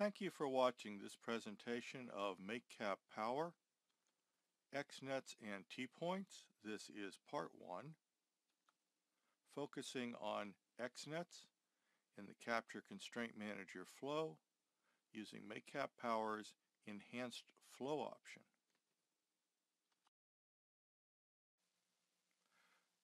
Thank you for watching this presentation of MakeCAP Power, XNets and TPoints. This is part 1, focusing on XNets in the Capture Constraint Manager flow using MakeCAP Power's Enhanced Flow option.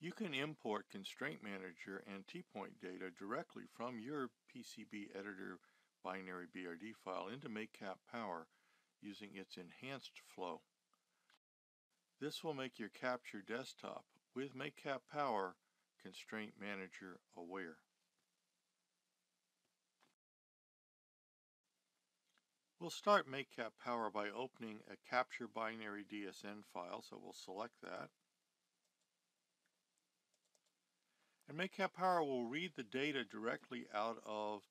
You can import Constraint Manager and TPoint data directly from your PCB editor binary BRD file into MakeCAP Power using its enhanced flow. This will make your Capture desktop with MakeCAP Power Constraint Manager aware. We'll start MakeCAP Power by opening a Capture binary DSN file, so we'll select that. And MakeCAP Power will read the data directly out of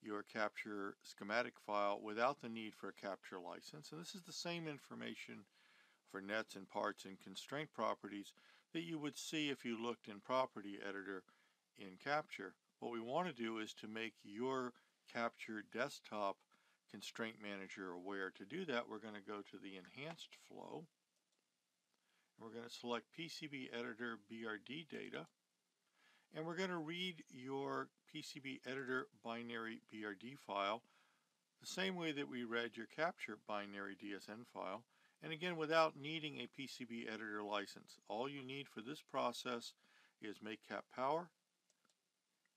your Capture schematic file without the need for a Capture license. And this is the same information for nets and parts and constraint properties that you would see if you looked in Property Editor in Capture. What we want to do is to make your Capture desktop Constraint Manager aware. To do that, we're going to go to the Enhanced Flow. And we're going to select PCB Editor BRD data. And we're going to read your PCB Editor binary BRD file the same way that we read your Capture binary DSN file. And again, without needing a PCB Editor license. All you need for this process is MakeCAP Power,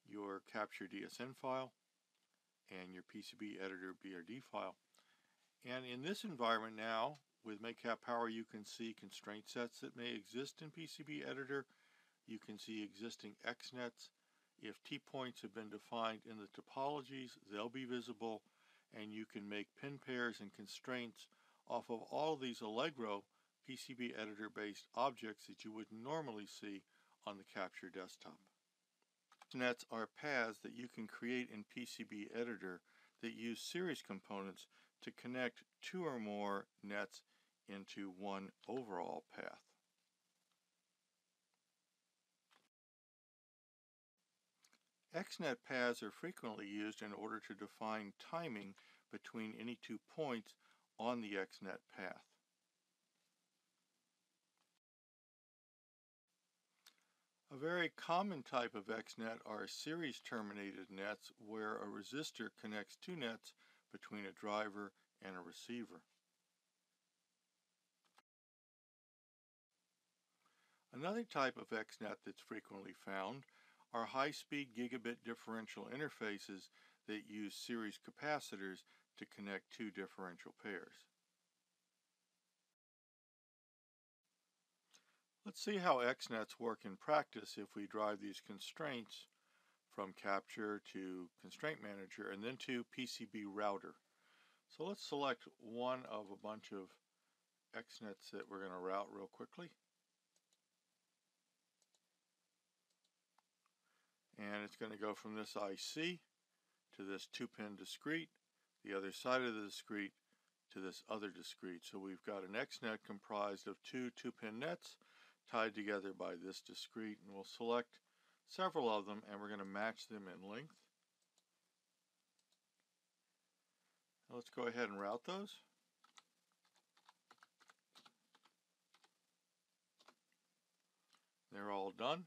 your Capture DSN file, and your PCB Editor BRD file. And in this environment now, with MakeCAP Power, you can see constraint sets that may exist in PCB Editor. You can see existing XNets. If TPoints have been defined in the topologies, they'll be visible, and you can make pin pairs and constraints off of all of these Allegro PCB Editor based objects that you would normally see on the Capture desktop. Nets are paths that you can create in PCB Editor that use series components to connect two or more nets into one overall path. XNet paths are frequently used in order to define timing between any 2 points on the XNet path. A very common type of XNet are series terminated nets where a resistor connects 2 nets between a driver and a receiver. Another type of XNet that's frequently found are high-speed gigabit differential interfaces that use series capacitors to connect 2 differential pairs. Let's see how XNets work in practice if we drive these constraints from Capture to Constraint Manager and then to PCB Router. So let's select one of a bunch of XNets that we're going to route real quickly. And it's going to go from this IC to this 2-pin discrete, the other side of the discrete to this other discrete. So we've got an XNet comprised of 2 2-pin nets tied together by this discrete, and we'll select several of them and we're going to match them in length. Now let's go ahead and route those. They're all done.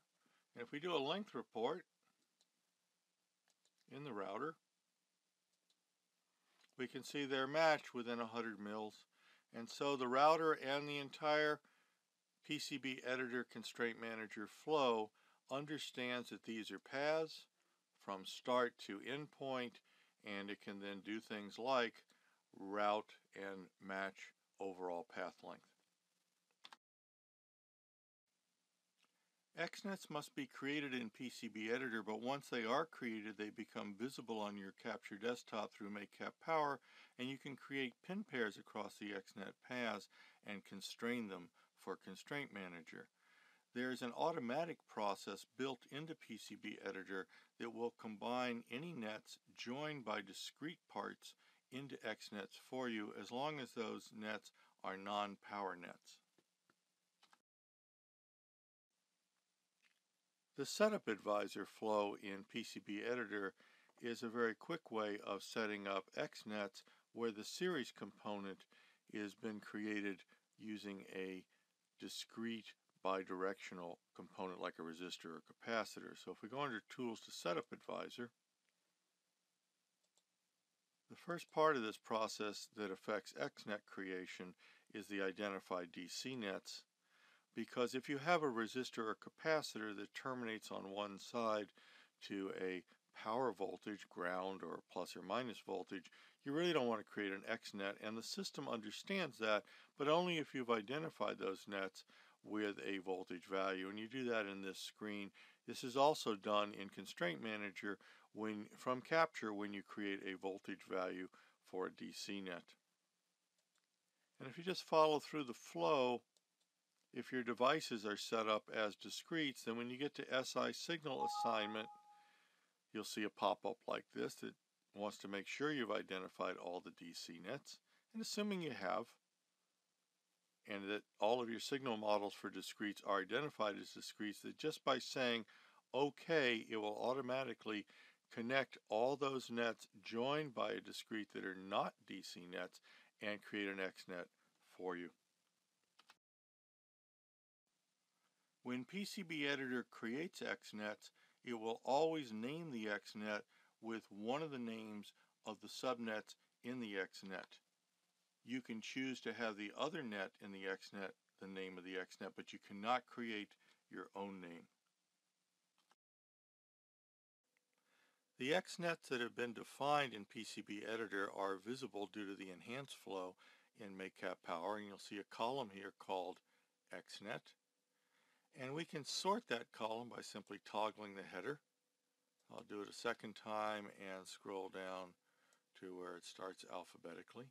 And if we do a length report in the router, we can see they're matched within 100 mils. And so the router and the entire PCB Editor Constraint Manager flow understands that these are paths from start to endpoint, and it can then do things like route and match overall path length. XNets must be created in PCB Editor, but once they are created, they become visible on your Capture desktop through MakeCAP Power, and you can create pin pairs across the XNet paths and constrain them for Constraint Manager. There is an automatic process built into PCB Editor that will combine any nets joined by discrete parts into XNets for you, as long as those nets are non-power nets. The Setup Advisor flow in PCB Editor is a very quick way of setting up XNets where the series component has been created using a discrete bidirectional component like a resistor or capacitor. So if we go under Tools to Setup Advisor, the first part of this process that affects XNet creation is the identified DC nets, because if you have a resistor or capacitor that terminates on one side to a power voltage, ground, or plus or minus voltage, you really don't want to create an XNet, and the system understands that, but only if you've identified those nets with a voltage value, and you do that in this screen. This is also done in Constraint Manager from Capture when you create a voltage value for a DC net. And if you just follow through the flow, if your devices are set up as discretes, then when you get to SI signal assignment, you'll see a pop-up like this that wants to make sure you've identified all the DC nets. And assuming you have, and that all of your signal models for discretes are identified as discretes, that just by saying OK, it will automatically connect all those nets joined by a discrete that are not DC nets and create an XNet for you. When PCB Editor creates XNets, it will always name the XNet with one of the names of the subnets in the XNet. You can choose to have the other net in the XNet the name of the XNet, but you cannot create your own name. The XNets that have been defined in PCB Editor are visible due to the enhanced flow in MakeCAP Power, and you'll see a column here called XNet. And we can sort that column by simply toggling the header. I'll do it a second time and scroll down to where it starts alphabetically.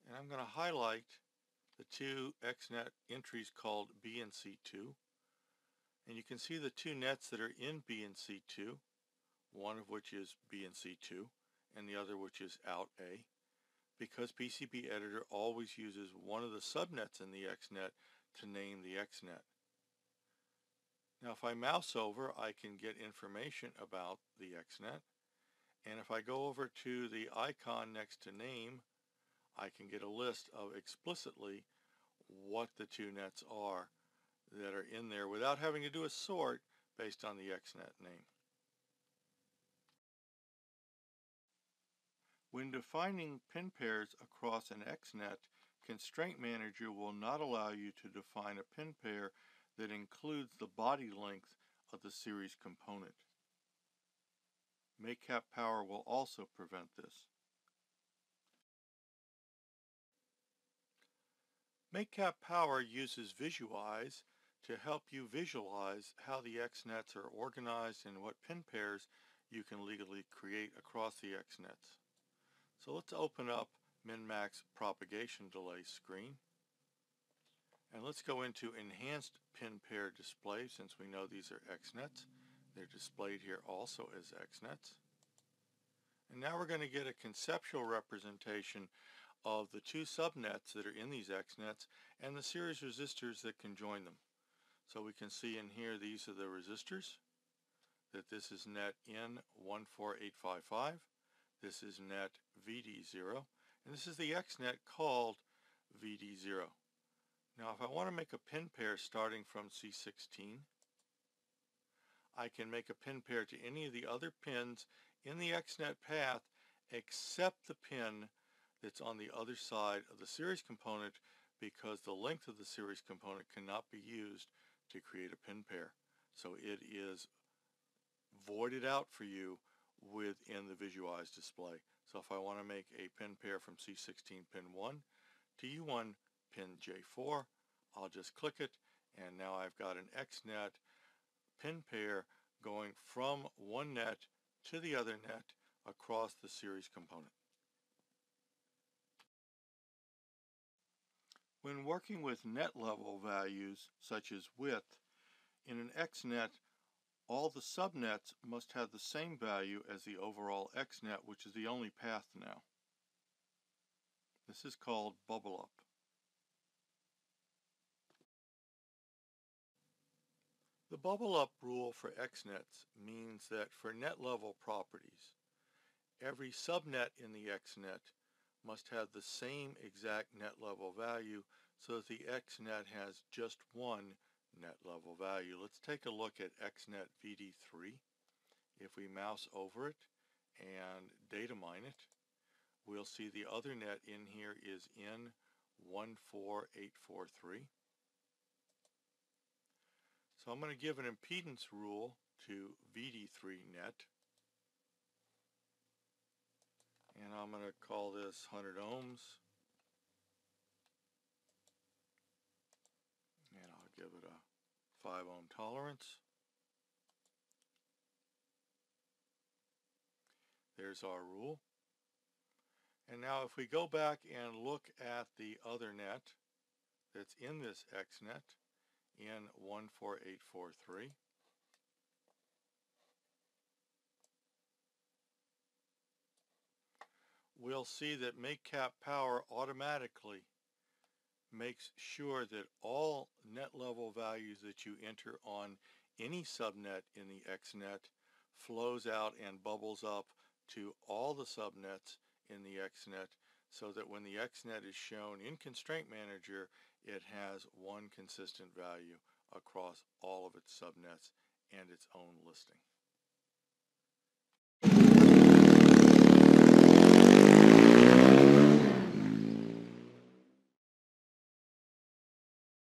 And I'm going to highlight the two XNet entries called B and C2. And you can see the two nets that are in B and C2, one of which is B and C2, and the other which is out A, because PCB Editor always uses one of the subnets in the XNet to name the XNet. Now if I mouse over, I can get information about the XNet, and if I go over to the icon next to name, I can get a list of explicitly what the two nets are that are in there without having to do a sort based on the XNet name. When defining pin pairs across an XNet, Constraint Manager will not allow you to define a pin pair that includes the body length of the series component. MakeCAP Power will also prevent this. MakeCAP Power uses Visualize to help you visualize how the XNets are organized and what pin pairs you can legally create across the XNets. So let's open up min-max propagation delay screen, and let's go into enhanced pin pair display. Since we know these are XNets, they're displayed here also as XNets. And now we're going to get a conceptual representation of the two subnets that are in these XNets and the series resistors that can join them. So we can see in here these are the resistors, that this is net N14855, this is net VD0, and this is the XNet called VD0. Now if I want to make a pin pair starting from C16, I can make a pin pair to any of the other pins in the XNet path except the pin that's on the other side of the series component, because the length of the series component cannot be used to create a pin pair. So it is voided out for you within the Visualize display. So if I want to make a pin pair from C16 pin 1 to U1 pin J4, I'll just click it, and now I've got an XNet pin pair going from one net to the other net across the series component. When working with net level values such as width, in an XNet, all the subnets must have the same value as the overall XNet, which is the only path now. This is called bubble up. The bubble up rule for XNets means that for net level properties, every subnet in the XNet must have the same exact net level value so that the XNet has just one net level value. Let's take a look at XNet VD3. If we mouse over it and data mine it, we'll see the other net in here is N14843. So I'm going to give an impedance rule to VD3 net, and I'm going to call this 100 ohms, and I'll give it a 5 ohm tolerance. There's our rule. And now if we go back and look at the other net that's in this XNet, N14843, we'll see that MakeCAP Power automatically makes sure that all net level values that you enter on any subnet in the XNet flows out and bubbles up to all the subnets in the XNet, so that when the XNet is shown in Constraint Manager, it has one consistent value across all of its subnets and its own listing.